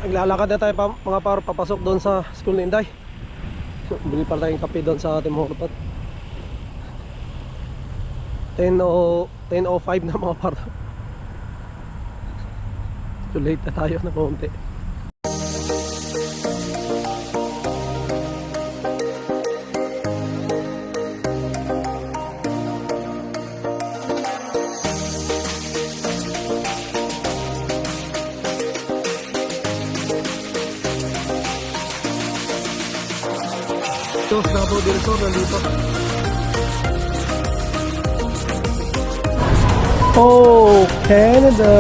Naglalakad na tayo mga par papasok doon sa school ni Inday. Bili pa tayong kape doon sa Tim Hortons. 10:05 na mga par. Too late na tayo na konti. Ito, Davao del Sur nandito. Oh, Canada!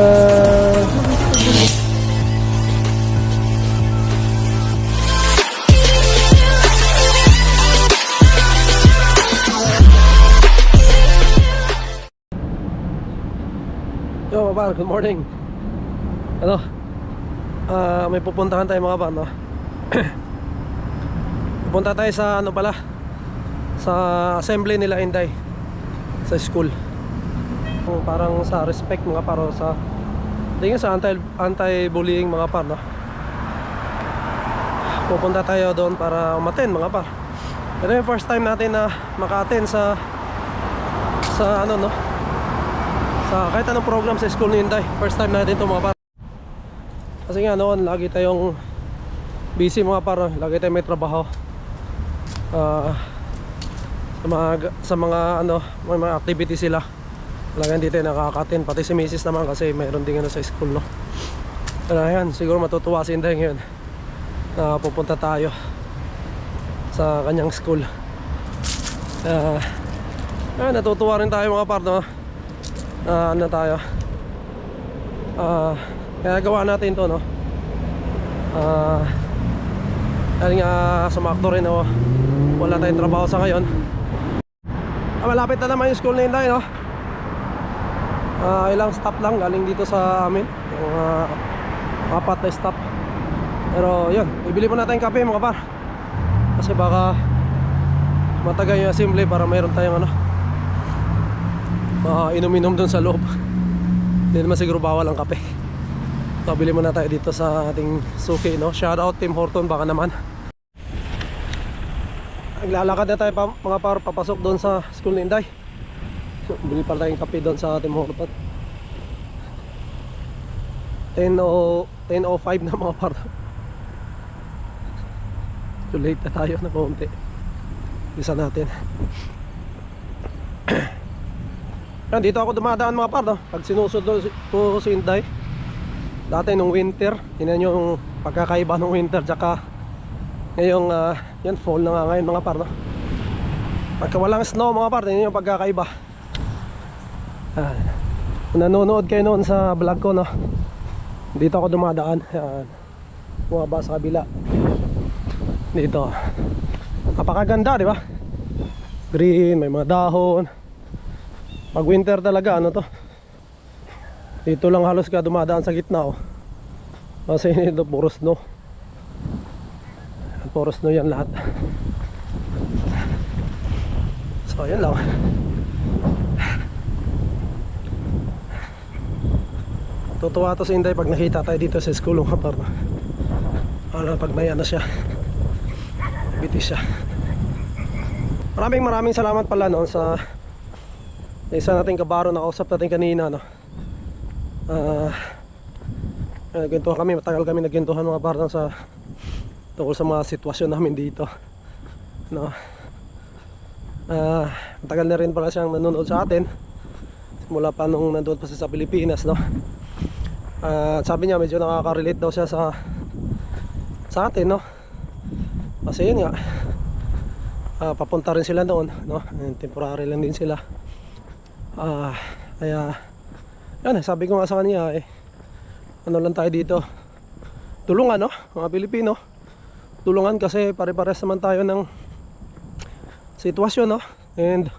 Yo, mga par, good morning. Ano? May pupuntahan tayo mga par, no? Pupunta tayo sa ano pala, sa assembly nila Inday sa school. Parang sa respect mga par, sa tingin sa anti-bullying mga par, no? Pupunta tayo doon para umattend mga par. Ito yung first time natin na maka-attend sa ano, no? Sa kahit anong program sa school ni Inday. First time natin ito mga par. Kasi nga noon lagi tayong busy mga par, no? Lagi tayong may trabaho. Sa mga ano, may mga activity sila. Talagang dito nakaka-attend. Pati si Mrs. naman kasi mayroon din ano sa school, no? Pero ayan, siguro matutuwa si Inday ngayon na pupunta tayo sa kanyang school. Natutuwa rin tayo mga par, no? Ano tayo, kaya gawa natin to, no? Dahil nga sumakto rin, no? Wala tayong trabaho sa ngayon. Malapit na naman yung school na Inday, no? Ilang stop lang galing dito sa amin, yung 4 na stop. Pero yun, bibili po natin kape mga par, kasi baka matagal yung assembly para mayroon tayong ano, inom-inom dun sa loob. Hindi naman siguro bawal ang kape. So bili muna tayo dito sa ating suki, no? Shout out Tim Hortons baka naman. Naglalakad na tayo mga par papasok doon sa school ni Inday. Bili pa tayong kape doon sa Tim Hortons. 10:05 na mga par. Too late na tayo na konti. Bisa natin. Dito ako dumadaan mga par, no? Pag sinusunod ko si Inday dati nung winter, yun yung pagkakaiba nung winter tsaka ngayong yan, fall na nga ngayon mga par, no? Pagka walang snow mga par, yun yung pagkakaiba. Kung nanonood kayo noon sa vlog ko, no? Dito ako dumadaan. Bumaba sa kabila dito. Napakaganda, di ba? Green, may mga dahon. Pag winter talaga, ano to, dito lang halos ka dumadaan sa gitna, oh. Kasi ito puro snow. Puro snow yan lahat. So yan lang. Tutuwa to si Inday pag nakita tayo dito sa school ng kapar. Pag may ano siya, bitis siya. Maraming salamat pala noon sa isa nating kabaro na kausap natin kanina, no? Nagkwentuhan kami, matagal kami nagkwentuhan mga par sa tungkol sa mga sitwasyon namin dito, no? Matagal na rin pala siyang nanonood sa atin mula pa nung nandoon pa siya sa Pilipinas, no? Sabi niya medyo nakaka-relate daw siya sa atin, no? Kasi yun nga, papunta rin sila doon, no? Temporary lang din sila. Kaya yan, sabi ko nga sa kanya, ano lang tayo dito, tulungan, no? Mga Pilipino, tulungan kasi pare-pares naman tayo ng sitwasyon, no? And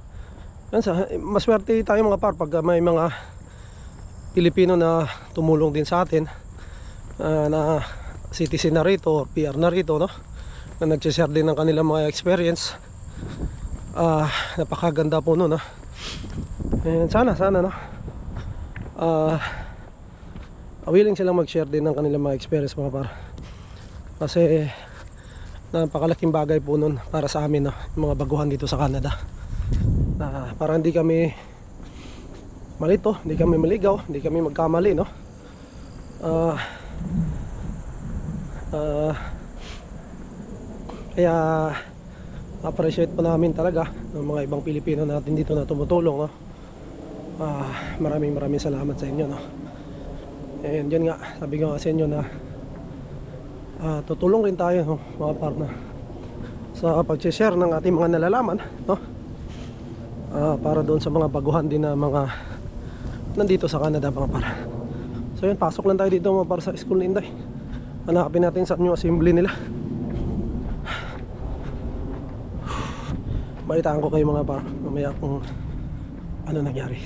yan, maswerte tayo mga par pag may mga Pilipino na tumulong din sa atin, na citizen na rito or PR na rito, no? Na nag-share din ng kanilang mga experience. Napakaganda po nun, no? And sana no, willing silang mag-share din ng kanilang mga experience mga par. Kasi napakalaking bagay po nun para sa amin, no? Yung mga baguhan dito sa Canada, na para hindi kami malito, hindi kami maligaw, hindi kami magkamali, no? Kaya appreciate po namin talaga ng mga ibang Pilipino natin dito na tumutulong, no? Maraming salamat sa inyo, no? And yun nga, sabi ko nga sa inyo na tutulong rin tayo, no, mga partner, sa pag-share ng ating mga nalalaman, no? Para doon sa mga baguhan din na mga nandito sa Canada, mga par. So yun, pasok lang tayo dito mga par sa school ni Inday. Hanapin natin saan yung assembly nila. Balitaan ko kayo mga par mamaya kung ano nangyari.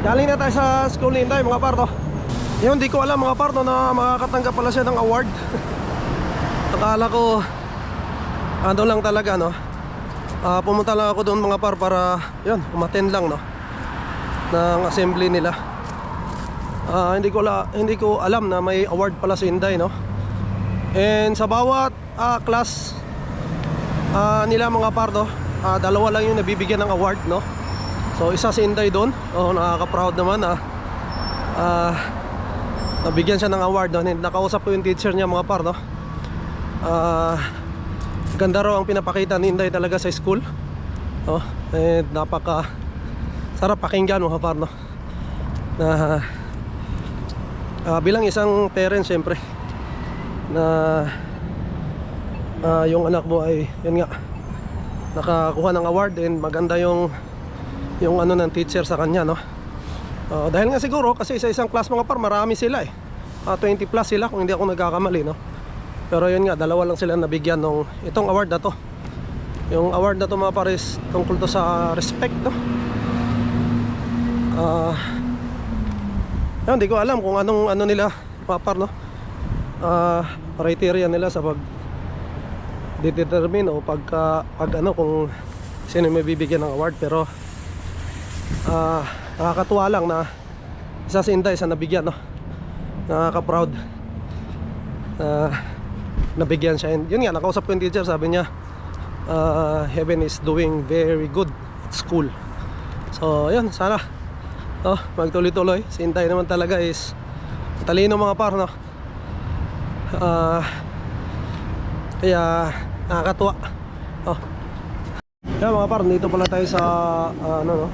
Galing na tayo sa school ni Inday, mga parto. Yun, di ko alam mga parto na makakatanggap pala siya ng award. Akala ko ano lang talaga, no? Pumunta lang ako doon mga par para yun, umattend lang, no, ng assembly nila. Hindi ko alam na may award pala si Inday, no? And sa bawat class nila mga parto, dalawa lang yung nabibigyan ng award, no? So isa si Inday doon. Nakaka-proud naman nabigyan siya ng award, no? Nakausap ko yung teacher niya mga par, no? Ganda raw ang pinapakita ni Inday talaga sa school, no? And napaka sarap pakinggan mga par, no? Bilang isang parent syempre na yung anak mo ay yun nga nakakuha ng award, and maganda yung ano ng teacher sa kanya, no? Dahil nga siguro kasi sa isang class mga par marami sila 20 plus sila kung hindi ako nagkakamali, no? Pero yun nga, dalawa lang sila nabigyan ng itong award na to. Yung award na to mga par is tungkol to sa respect, no? Hindi ko alam kung anong ano nila mga par, no? Criteria nila sa pag determine o pag ano kung sino may bibigyan ng award. Pero nakakatuwa lang na isa si Inday sa nabigyan, no? Nakaka-proud nabigyan siya. And yun nga, nakausap ko yung teacher, sabi niya Heaven is doing very good at school. So yun, sana magtuloy-tuloy. Si Inday naman talaga is talino mga par, no? Kaya nakakatuwa. Kaya mga par, dito pala tayo sa ano, no,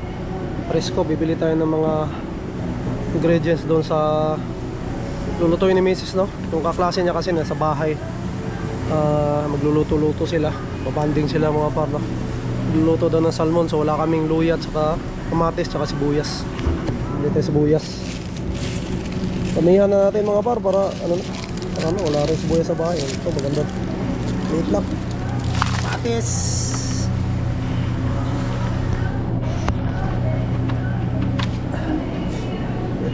Fresco. Bibili tayo ng mga ingredients doon sa lulutuin ni Mrs., no? Yung kaklase niya kasi nasa bahay. Magluluto-luto sila. Babanding sila mga par, no? Luluto daw ng salmon. So wala kaming luya at saka kamatis at saka sibuyas. Bibili tayo sibuyas. Pamihan na natin mga par para ano, wala rin sibuyas sa bahay. Ito maganda. Liit lang. Kamatis.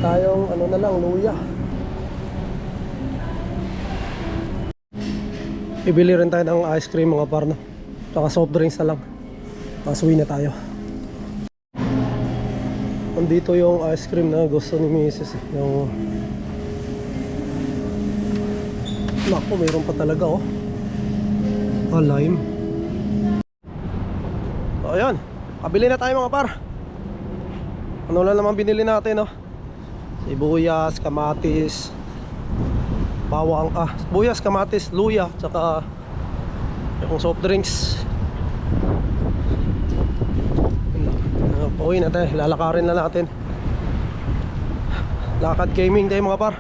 Tayong ano na lang, luya. Ibili rin tayo ng ice cream mga par, no? Saka soft drinks na lang. Pasuwi na tayo. Nandito yung ice cream na gusto ni Mrs. Yung naku, mayroon pa talaga, oh. Lime. So ayun, kabili na tayo mga par. Ano lang naman binili natin, no? Sibuyas, kamatis, bawang, sibuyas, kamatis, luya, tsaka yung soft drinks. Pauwi na tayo, lalakarin na natin. Lakad gaming tayo mga par.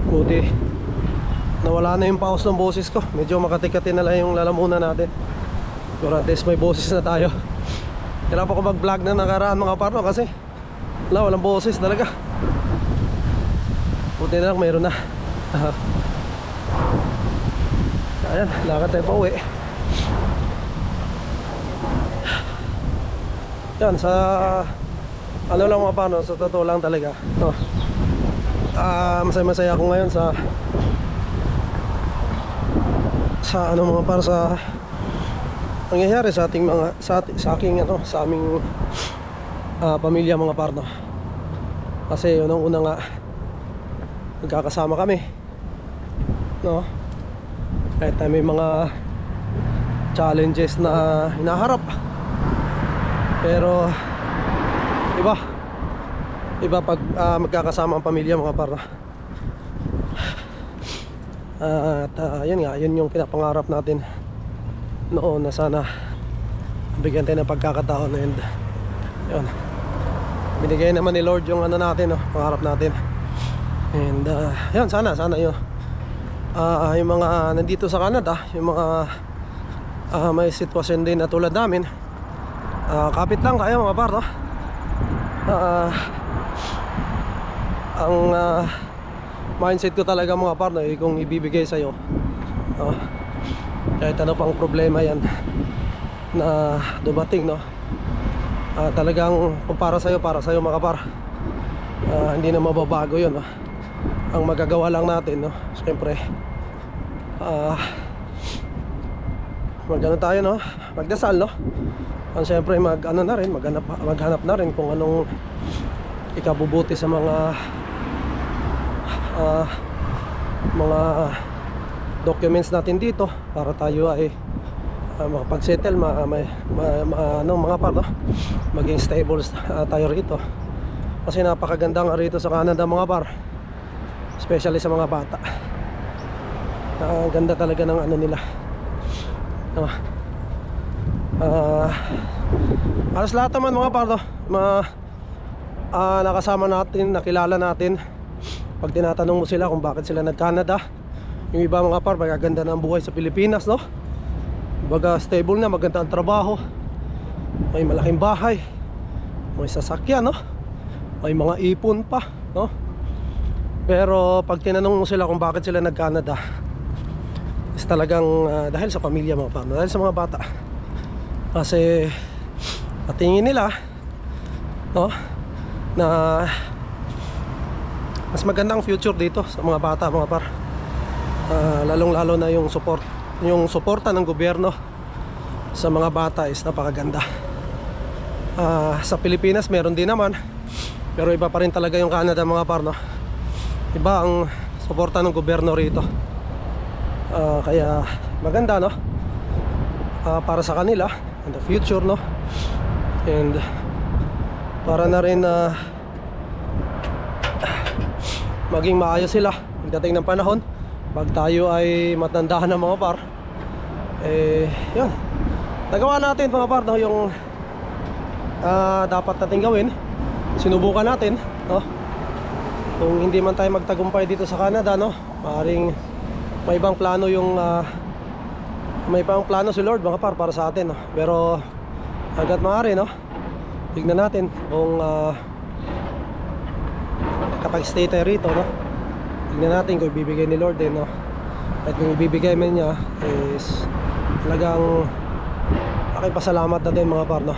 Buti nawala na yung pause ng boses ko. Medyo makati-kati na lang yung lalamunan natin. Pero at least may boses na tayo. Kailangan pa ko mag-vlog na nakaraan mga parno kasi walang boses talaga. Buti na lang mayroon na. Ayan, lakad tayo pa uwi. yan sa ano lang mga paano, sa totoo lang talaga, no? Masaya ako ngayon sa ano mga para sa nangyayari sa ating mga sa aking ano, sa aming pamilya mga parno. Kasi unang-una nga nagkakasama kami, no? Kahit may mga challenges na hinaharap, pero iba pag magkakasama ang pamilya mga parno. Yun nga, yun yung pinapangarap natin noon, na sana bigyan tayo ng pagkakataon, and yun, binigay naman ni Lord yung ano natin, no, pangarap natin. And yun, sana yun, yung mga nandito sa Canada, yung mga may sitwasyon din na tulad namin, kapit lang kayo mga par, no? Ang mindset ko talaga mga par, no, kung ibibigay sa'yo, kahit ano pang problema yan na dumating, no, talagang kung para sa'yo mga par, hindi na mababago yun, no? Ang magagawa lang natin, no, siyempre magano tayo, no, magdasal, no, ang siyempre maghanap na rin kung anong ikabubuti sa mga documents natin dito, para tayo ay makapag-settle, ano mga par, no, maging stable tayo rito. Kasi napakaganda nga rito sa Canada mga par, especially sa mga bata. Ganda talaga ng ano nila, no? Alas lahat naman mga par, no, nakasama natin, nakilala natin, pag tinatanong mo sila kung bakit sila nag-Canada, yung iba mga par, magaganda na ang buhay sa Pilipinas, no? Baga stable na, maganda ang trabaho, may malaking bahay, may sasakyan, no? May mga ipon pa, no? Pero pag tinanong mo sila kung bakit sila nag-Canada, is talagang dahil sa pamilya mga par, dahil sa mga bata. Kasi tingin nila, no, na mas magandang future dito sa mga bata mga par. Lalong lalo na yung suporta ng gobyerno sa mga bata is napakaganda. Sa Pilipinas meron din naman, pero iba pa rin talaga yung Canada mga par, no? Iba ang suporta ng gobyerno rito, kaya maganda, no, para sa kanila in the future, no, and para na rin maging maayos sila pagdating ng panahon, pag tayo ay matandaan na mga par. Yun, nagawa natin mga par, no, yung dapat natin gawin, sinubukan natin, no? Kung hindi man tayo magtagumpay dito sa Canada, no, maaaring may ibang plano may ibang plano si Lord mga par para sa atin, no? Pero hanggat maaari, no, tignan natin kung kapag stay tayo rito, no, tignan natin kung ibibigay ni Lord din, no? At kung ibibigay man niya is talagang aking pasalamat na din mga par, no?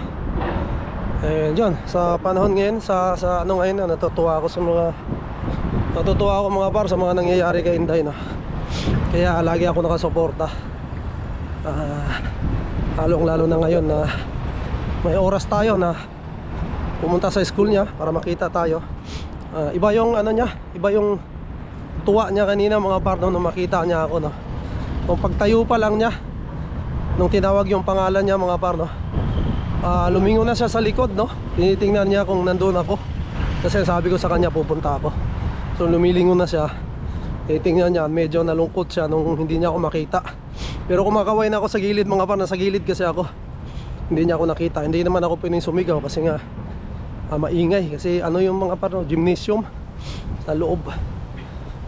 Yun, sa panahon ngayon, sa ano ngayon, natutuwa ako mga par sa mga nangyayari kay Inday, no? Kaya lagi ako nakasuporta, lalong lalo na ngayon na may oras tayo na pumunta sa school niya para makita tayo. Iba yung ano niya, iba yung tuwa niya kanina mga par, nung makita niya ako, no? Kung pagtayo pa lang niya, nung tinawag yung pangalan niya mga par, no, lumingon na siya sa likod, no? Tinitingnan niya kung nandun ako, kasi sabi ko sa kanya pupunta ako. So lumilingon na siya, tinitingnan niya, medyo nalungkot siya nung hindi niya ako makita. Pero kumakaway na ako sa gilid mga par, nasa gilid kasi ako, hindi niya ako nakita. Hindi naman ako pwedeng sumigaw kasi nga maingay, kasi ano yung mga par, no, gymnasium sa loob.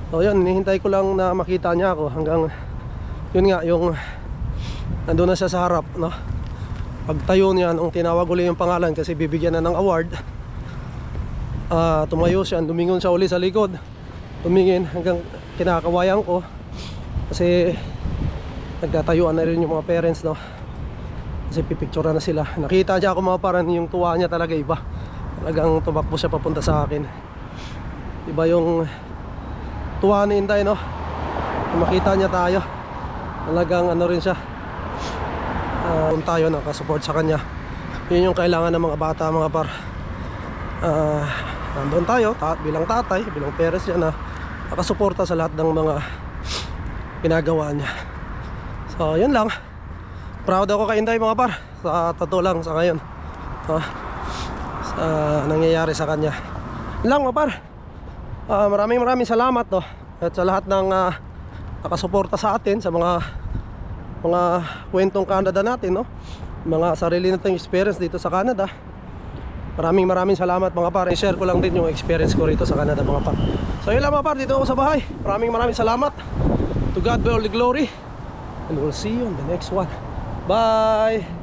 So yun, hinihintay ko lang na makita niya ako, hanggang yun nga, yung nandun na siya sa harap, no? Pagtayo niya, nung tinawag ulit yung pangalan kasi bibigyan na ng award, tumayo siya, lumingon siya uli sa likod, tumingin hanggang kinakawayan ko, kasi nagtatayuan na rin yung mga parents, no? Kasi pipicture na sila. Nakita niya ako mga parang yung tuwa niya talaga iba. Talagang tumakbo siya papunta sa akin. Iba yung tuwa ni Inday, no? Kung makita niya tayo, talagang ano rin siya. Kung tayo nakasupport sa kanya, yun yung kailangan ng mga bata, mga par. Nandun tayo bilang tatay, bilang parents niya, na nakasuporta sa lahat ng mga ginagawa niya. So yun lang. Proud ako kay Inday, mga par. Sa totoo lang sa ngayon, sa nangyayari sa kanya. Yun lang, mga par. Maraming salamat, no? At sa lahat ng nakasuporta sa atin, sa mga kwentong Canada natin, no? Mga sarili nating experience dito sa Canada. Maraming salamat, mga par. I-share ko lang din yung experience ko rito sa Canada, mga par. So yun lang, mga par, dito ako sa bahay. Maraming salamat. To God be all the glory, and we'll see you on the next one. Bye.